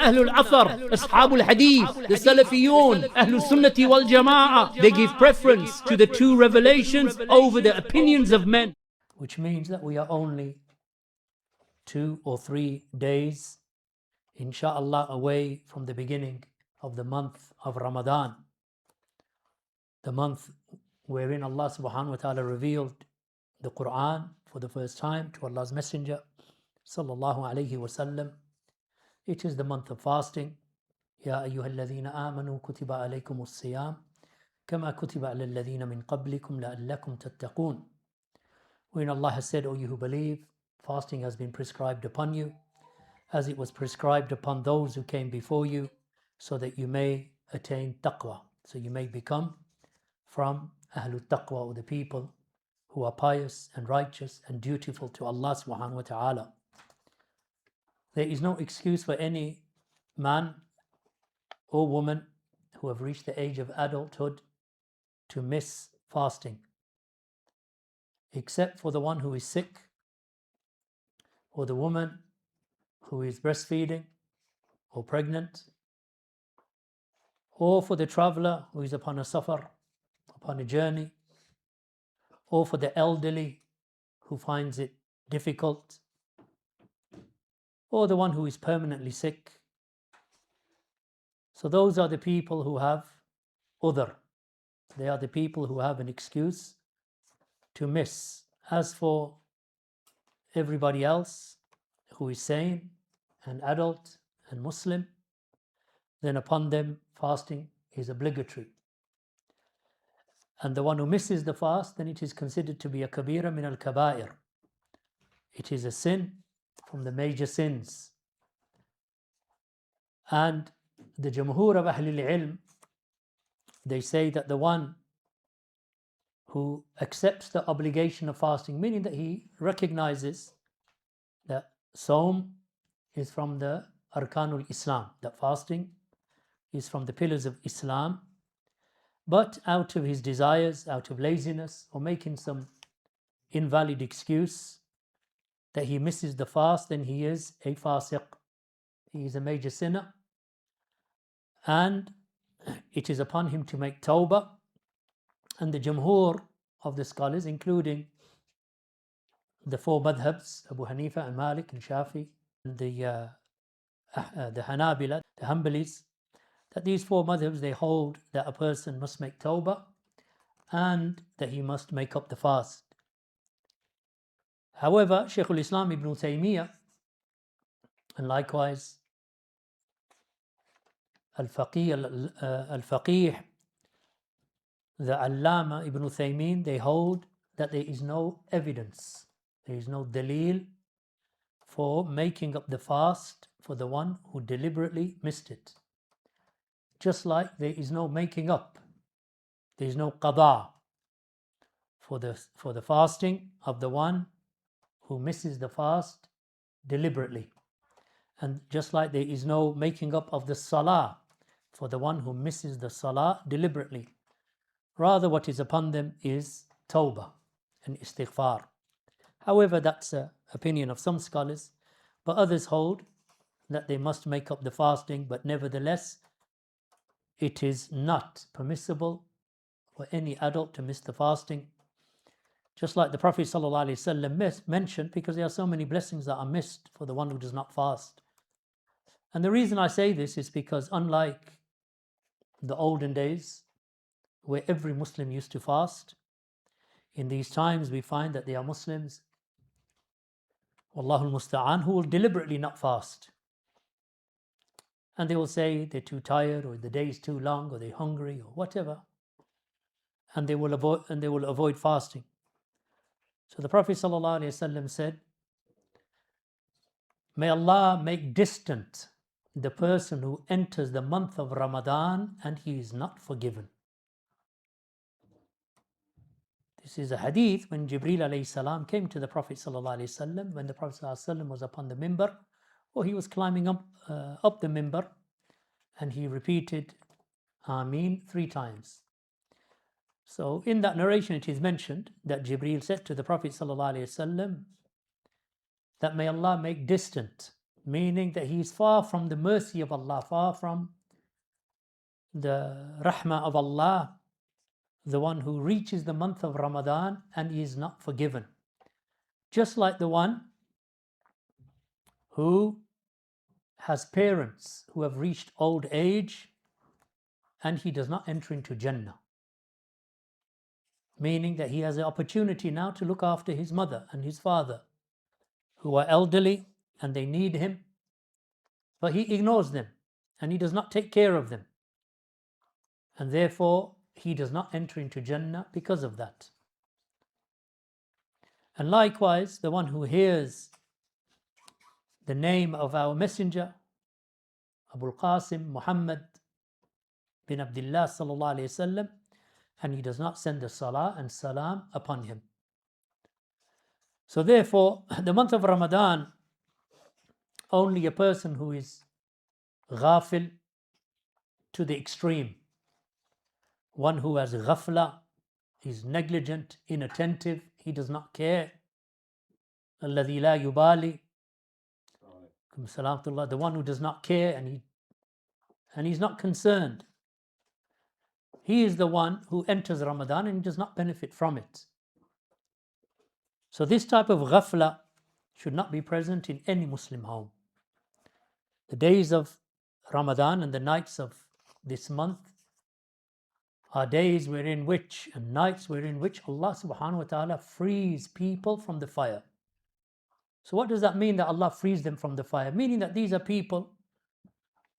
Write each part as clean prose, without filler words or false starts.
Ahlul Athar, Ashabul Hadith, the Salafiyun, Ahlul Sunnati wal Jama'ah, they give preference to the two revelations over the opinions of men. Which means that we are only 2 or 3 days, insha'Allah, away from the beginning of the month of Ramadan, the month wherein Allah subhanahu wa ta'ala revealed the Quran for the first time to Allah's Messenger sallallahu alayhi wa sallam. It is the month of fasting. Ya ayyuhalladhina amanu kutiba alaykumus siyam kama kutiba alal ladhina min qablikum la'allakum tattaqun. When Allah has said, O you who believe, fasting has been prescribed upon you, as it was prescribed upon those who came before you, so that you may attain taqwa, so you may become from Ahlul Taqwa, or the people who are pious and righteous and dutiful to Allah subhanahu wa ta'ala. There is no excuse for any man or woman who have reached the age of adulthood to miss fasting, except for the one who is sick, or the woman who is breastfeeding or pregnant, or for the traveler who is upon a safar, upon a journey, or for the elderly who finds it difficult, or the one who is permanently sick. So those are the people who have udhr. They are the people who have an excuse to miss. As for everybody else who is sane and adult and Muslim, then upon them fasting is obligatory. And the one who misses the fast, then it is considered to be a kabira min al-kabair. It is a sin from the major sins. And the Jumhur of Ahlul Ilm, they say that the one who accepts the obligation of fasting, meaning that he recognizes that Sawm is from the Arkanul Islam, that fasting is from the pillars of Islam, but out of his desires, out of laziness, or making some invalid excuse that he misses the fast, then he is a fasiq. He is a major sinner. And it is upon him to make tawbah. And the Jumhur of the scholars, including the 4 madhabs, Abu Hanifa and Malik and Shafi, and the Hanabila, the Hanbalis, that these 4 madhabs, they hold that a person must make tawbah and that he must make up the fast. However, Shaykh al-Islam Ibn Taymiyyah, and likewise Al-Faqih, the Allama Ibn Taymiyyah, they hold that there is no evidence, there is no dalil for making up the fast for the one who deliberately missed it. Just like there is no making up, there is no qada for the fasting of the one who misses the fast deliberately. And just like there is no making up of the salah for the one who misses the salah deliberately. Rather, what is upon them is tawbah and istighfar. However, that's an opinion of some scholars, but others hold that they must make up the fasting, but nevertheless, it is not permissible for any adult to miss the fasting. Just like the Prophet ﷺ mentioned, because there are so many blessings that are missed for the one who does not fast. And the reason I say this is because unlike the olden days, where every Muslim used to fast, in these times we find that there are Muslims, Wallahul Musta'an, who will deliberately not fast. And they will say they're too tired, or the day is too long, or they're hungry, or whatever. And they will avoid fasting. So the Prophet ﷺ said, may Allah make distant the person who enters the month of Ramadan and he is not forgiven. This is a hadith when Jibreel alayhi salam came to the Prophet ﷺ, when the Prophet ﷺ was upon the mimbar, or he was climbing up the mimbar, and he repeated Ameen 3 times. So in that narration it is mentioned that Jibreel said to the Prophet ﷺ that may Allah make distant meaning that he is far from the mercy of Allah, far from the rahmah of Allah, the one who reaches the month of Ramadan and is not forgiven. Just like the one who has parents who have reached old age and he does not enter into Jannah, meaning that he has the opportunity now to look after his mother and his father who are elderly and they need him, but he ignores them and he does not take care of them, and therefore he does not enter into Jannah because of that. And likewise, the one who hears the name of our messenger Abul Qasim Muhammad bin Abdullah sallallahu alayhi wasallam, and he does not send the salah and salam upon him. So therefore, the month of Ramadan, only a person who is ghafil to the extreme, one who has ghafla, is negligent, inattentive, he does not care, alladhi la yubali, the one who does not care and he's not concerned, he is the one who enters Ramadan and does not benefit from it. So this type of ghafla should not be present in any Muslim home. The days of Ramadan and the nights of this month are days wherein which and nights wherein which Allah subhanahu wa ta'ala frees people from the fire. So what does that mean, that Allah frees them from the fire? Meaning that these are people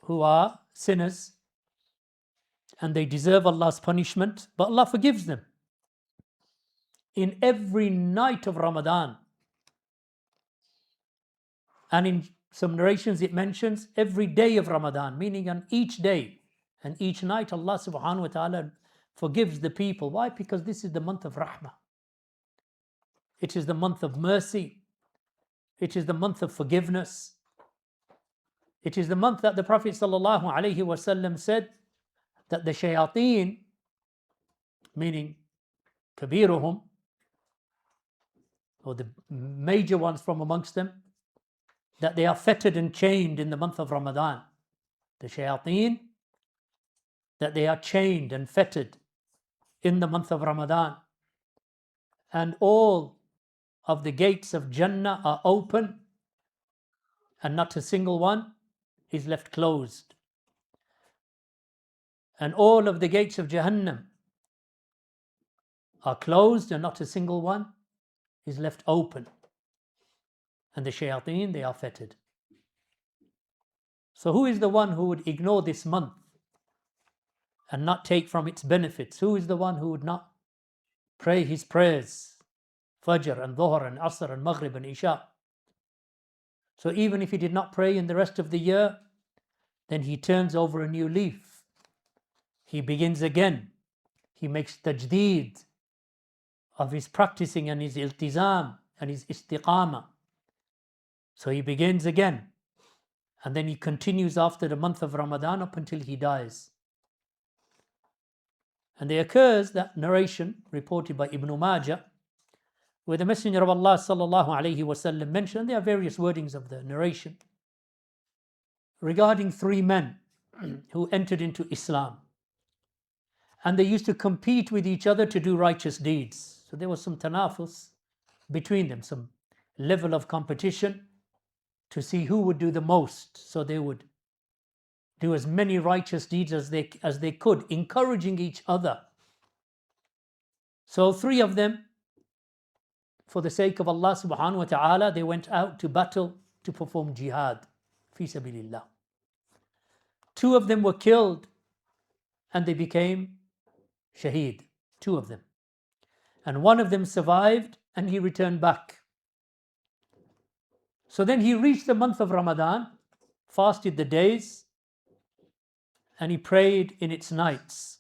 who are sinners and they deserve Allah's punishment, but Allah forgives them. In every night of Ramadan, and in some narrations it mentions every day of Ramadan, meaning on each day and each night Allah subhanahu wa ta'ala forgives the people. Why? Because this is the month of rahmah. It is the month of mercy. It is the month of forgiveness. It is the month that the Prophet sallallahu alaihi wasallam said that the shayateen, meaning kabiruhum, or the major ones from amongst them, that they are fettered and chained in the month of Ramadan. The shayateen, that they are chained and fettered in the month of Ramadan. And all of the gates of Jannah are open and not a single one is left closed. And all of the gates of Jahannam are closed and not a single one is left open. And the shayateen, they are fettered. So who is the one who would ignore this month and not take from its benefits? Who is the one who would not pray his prayers, Fajr and Dhuhr and Asr and Maghrib and Isha? So even if he did not pray in the rest of the year, then he turns over a new leaf. He begins again. He makes tajdeed of his practicing and his iltizam and his istiqamah. So he begins again. And then he continues after the month of Ramadan up until he dies. And there occurs that narration reported by Ibn Majah, where the Messenger of Allah sallallahu alaihi wasallam mentioned, there are various wordings of the narration, regarding three men who entered into Islam. And they used to compete with each other to do righteous deeds. So there was some tanafus between them, some level of competition to see who would do the most. So they would do as many righteous deeds as they could, encouraging each other. So three of them, for the sake of Allah subhanahu wa ta'ala, they went out to battle to perform jihad fi sabilillah. Two of them were killed and they became shaheed, two of them. And one of them survived and he returned back. So then he reached the month of Ramadan, fasted the days, and he prayed in its nights.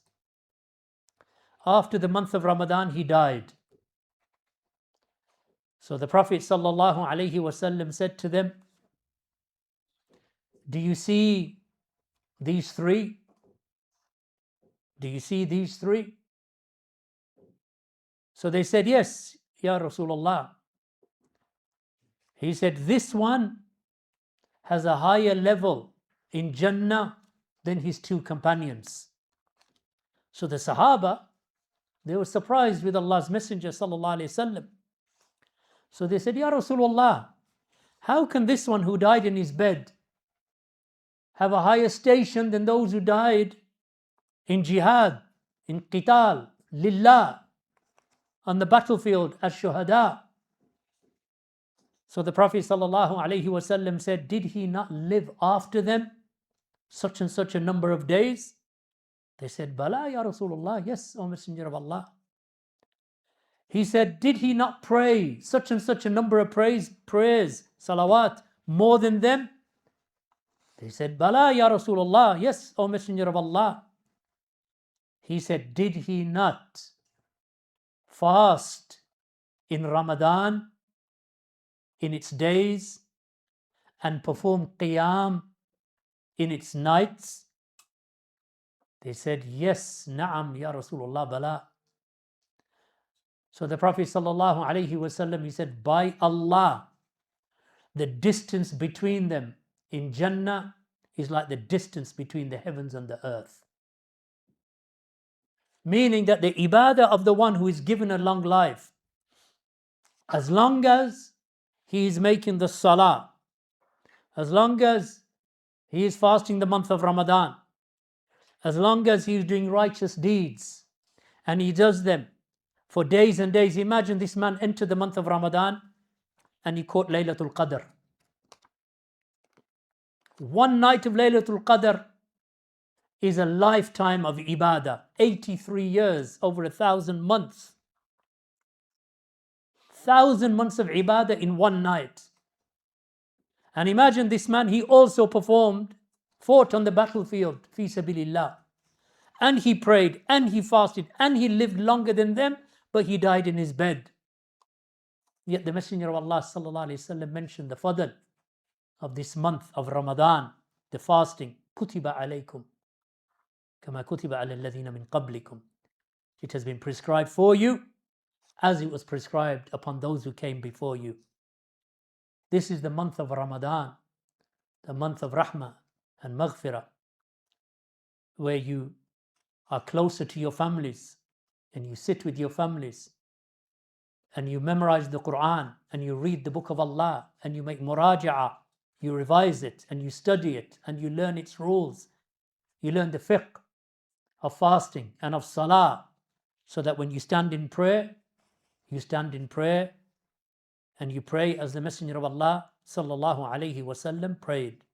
After the month of Ramadan, he died. So the Prophet sallallahu alaihi wasallam said to them, "Do you see these three? Do you see these three?" So they said, "Yes, Ya Rasulullah." He said, "This one has a higher level in Jannah than his two companions. So the Sahaba, they were surprised with Allah's Messenger sallallahu alaihi wasallam. So they said, Ya Rasulullah, how can this one who died in his bed have a higher station than those who died in jihad, in qital, lillah, on the battlefield as shuhada? So the Prophet sallallahu alaihi wasallam said, did he not live after them such and such a number of days? They said, Bala ya Rasulullah, yes, O Messenger of Allah. He said, did he not pray such and such a number of prayers, salawat, more than them? They said, Bala ya Rasulullah, yes, O Messenger of Allah. He said, did he not fast in Ramadan, in its days, and perform qiyam in its nights? They said, yes, na'am ya Rasulullah, bala. So the Prophet sallallahu alaihi wasallam, he said, by Allah, the distance between them in Jannah is like the distance between the heavens and the earth. Meaning that the ibadah of the one who is given a long life, as long as he is making the salah, as long as he is fasting the month of Ramadan, as long as he is doing righteous deeds, and he does them for days and days. Imagine this man entered the month of Ramadan and he caught Laylatul Qadr. One night of Laylatul Qadr is a lifetime of ibadah. 83 years, over 1,000 months. 1,000 months of ibadah in one night. And imagine this man, he also fought on the battlefield, fi sabilillah. And he prayed, and he fasted, and he lived longer than them, but he died in his bed. Yet the Messenger of Allah sallallahu alaihi wasallam mentioned the fadl of this month of Ramadan, the fasting. Kutiba alaykum, kama kutiba ala alladhina min qablikum. It has been prescribed for you, as it was prescribed upon those who came before you. This is the month of Ramadan, the month of rahmah and maghfirah, where you are closer to your families, and you sit with your families, and you memorize the Quran, and you read the book of Allah, and you make muraja'ah, you revise it, and you study it, and you learn its rules. You learn the fiqh of fasting and of salah, so that when you stand in prayer, and you pray as the Messenger of Allah sallallahu alaihi wasallam prayed.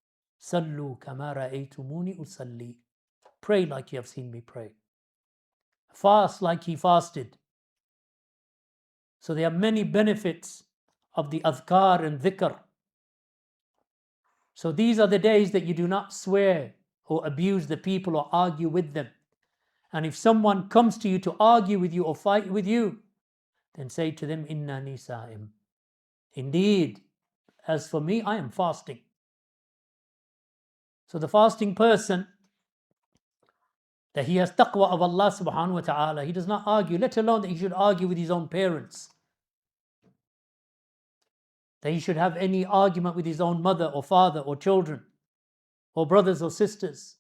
Sallu kama ra'aytumuni usalli. Pray like you have seen me pray. Fast like he fasted. So there are many benefits of the adhkar and dhikr. So these are the days that you do not swear or abuse the people or argue with them. And if someone comes to you to argue with you or fight with you, then say to them, Innani sa'im. Indeed, as for me, I am fasting. So the fasting person, that he has taqwa of Allah subhanahu wa ta'ala, he does not argue, let alone that he should argue with his own parents, that he should have any argument with his own mother or father or children or brothers or sisters.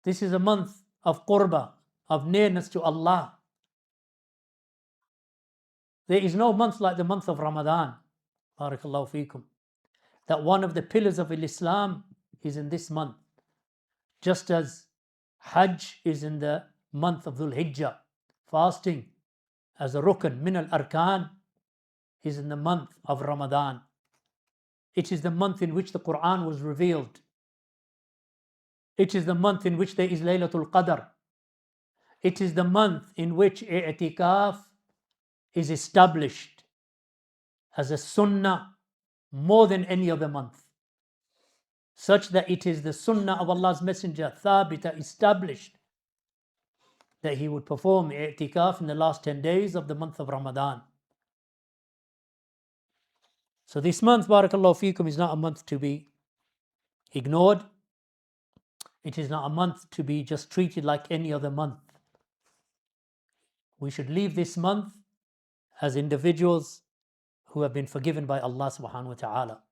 This is a month of qurbah, of nearness to Allah. There is no month like the month of Ramadan. Barakallahu feekum. That one of the pillars of Islam is in this month. Just as Hajj is in the month of Dhul Hijjah. Fasting as a rukn min al-arkan is in the month of Ramadan. It is the month in which the Quran was revealed. It is the month in which there is Laylatul Qadr. It is the month in which i'tikaf is established as a sunnah more than any other month, such that it is the sunnah of Allah's Messenger, thabita, established, that he would perform i'tikaf in the last 10 days of the month of Ramadan. So this month, barakallahu feekum, is not a month to be ignored. It is not a month to be just treated like any other month. We should leave this month as individuals who have been forgiven by Allah subhanahu wa ta'ala.